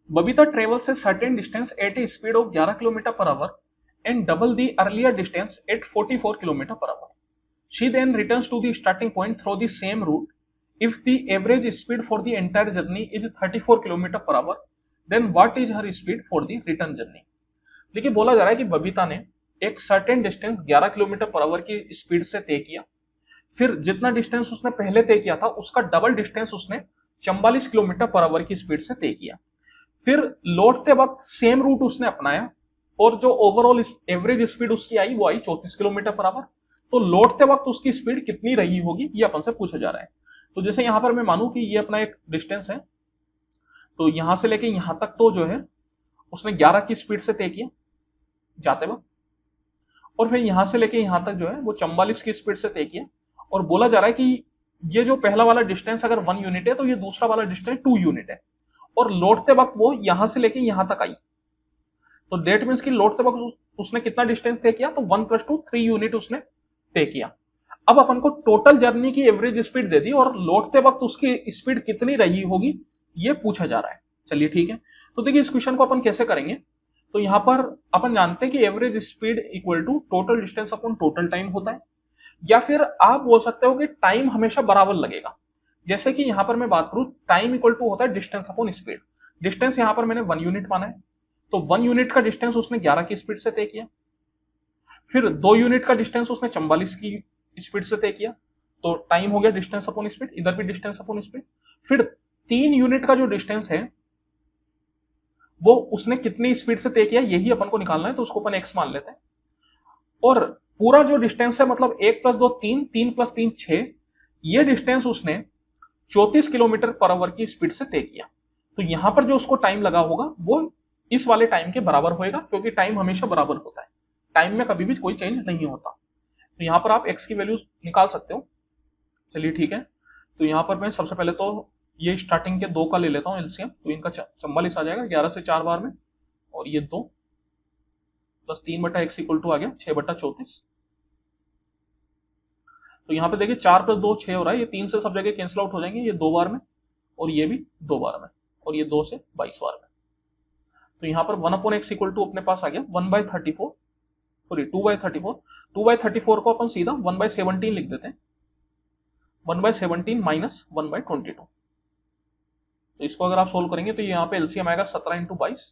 Babita travels a certain distance at a speed of 11 km per hour and double the earlier distance at 44 km per hour. She then returns to the starting point through the same route. If the average speed for the entire journey is 34 km per hour, then what is her speed for the return journey? देखिए बोला जा रहा है कि बबीता ने एक certain distance 11 kilometre per hour की speed से तय किया, फिर जितना डिस्टेंस उसने पहले तय किया था उसका डबल डिस्टेंस उसने 44 किलोमीटर पर आवर की स्पीड से तय किया, फिर लौटते वक्त सेम रूट उसने अपनाया और जो ओवरऑल एवरेज स्पीड उसकी आई वो आई 34 किलोमीटर पर आवर। तो लौटते वक्त उसकी स्पीड कितनी रही होगी ये अपन से पूछा जा रहा है। तो जैसे यहां पर मैं मानूं कि ये अपना एक डिस्टेंस है, तो यहां से लेके यहां तक तो जो है उसने 11 की स्पीड से तय किया जाते वक्त, और फिर यहां से लेके यहां तक जो है वो 44 की स्पीड से तय किया, और बोला जा रहा है कि ये जो पहला वाला डिस्टेंस अगर 1 यूनिट है तो ये दूसरा वाला डिस्टेंस 2 यूनिट है, और लौटते वक्त वो यहां से लेके यहां तक आई। तो डेट मीन्स कि लौटते वक्त उसने कितना डिस्टेंस तय किया, तो 1 + 2 3 यूनिट उसने तय किया। अब अपन को टोटल जर्नी की एवरेज स्पीड दे दी और लौटते वक्त उसकी स्पीड कितनी रही होगी ये पूछा जा रहा है। चलिए ठीक है, तो देखिए इस क्वेश्चन को अपन कैसे करेंगे। तो यहां पर अपन जानते हैं कि average speed equal to total distance upon total time होता है, या फिर आप बोल सकते हो कि टाइम हमेशा बराबर लगेगा। जैसे कि यहां पर मैं बात करूं, टाइम इक्वल टू होता है डिस्टेंस अपॉन स्पीड। डिस्टेंस यहां पर मैंने 1 यूनिट माना है, तो 1 यूनिट का डिस्टेंस उसने 11 की स्पीड से तय किया, फिर 2 यूनिट का डिस्टेंस उसने 44 की स्पीड से तय किया, तो टाइम हो गया डिस्टेंस अपॉन स्पीड, इधर भी डिस्टेंस अपॉन स्पीड। फिर 3 यूनिट का जो डिस्टेंस है वो उसने कितनी स्पीड से तय किया यही अपन को निकालना है, तो उसको अपन एक्स मान लेते हैं। और पूरा जो डिस्टेंस है मतलब 1 + 2 3, 3 + 3 6, ये डिस्टेंस उसने 34 किलोमीटर पर आवर की स्पीड से तय किया। तो यहां पर जो उसको टाइम लगा होगा वो इस वाले टाइम के बराबर होएगा, क्योंकि टाइम हमेशा बराबर होता है, टाइम में कभी भी कोई चेंज नहीं होता। तो यहां पर आप एक्स की वैल्यू निकाल सकते हो। चलिए ठीक है, तो यहां पर मैं सबसे पहले तो ये स्टार्टिंग के 2 का ले लेता हूं एलसीएम, तो इनका 44 आ जाएगा 11 से 4 बार में, और ये 2 + 3/x = आ गया 6/34। तो यहां पे देखिए 4 + 2 6 हो रहा है, ये 3 से सब जगह कैंसिल आउट हो जाएंगे, ये 2 बार में और ये भी 2 बार में, और ये 2 से 22 बार में। तो यहां पर 1/x = अपने पास आ गया 1/34, सॉरी 2/34। 2/34 को अपन सीधा 1/17 लिख देते हैं, 1/17 - 1/22। तो इसको अगर आप सोल्व करेंगे तो यहाँ पे एलसीएम आएगा 17 × 22,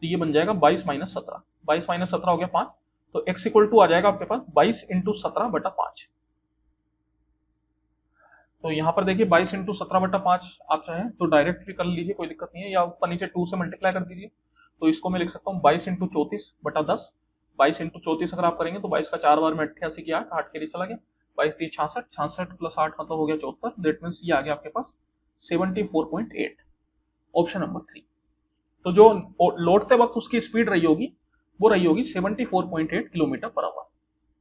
तो ये बन जाएगा 22 - 17, 22 - 17 हो गया 5, तो x = आ जाएगा आपके पास 22 × 17/5। तो यहाँ पर देखिए 22 × 17/5 आप चाहें तो डायरेक्ट भी कर लीजिए, कोई दिक्कत नहीं है, या ऊपर नीचे 2 से मल्टीप्लाई कर दीजिए। तो इसको मैं लिख सकता हूँ 22 × 34/10। 22 × 34 अगर आप करेंगे तो 22 का 4 बार में 88 की 8, 8 के लिए चला गया, 22 × 66, 66 + 8 मतलब हो गया 74। दैट मीन्स ये आ गया आपके पास 74.8, ऑप्शन नंबर 3। तो जो लौटते वक्त उसकी स्पीड रही होगी वो रही होगी 74.8 किलोमीटर पर आवर।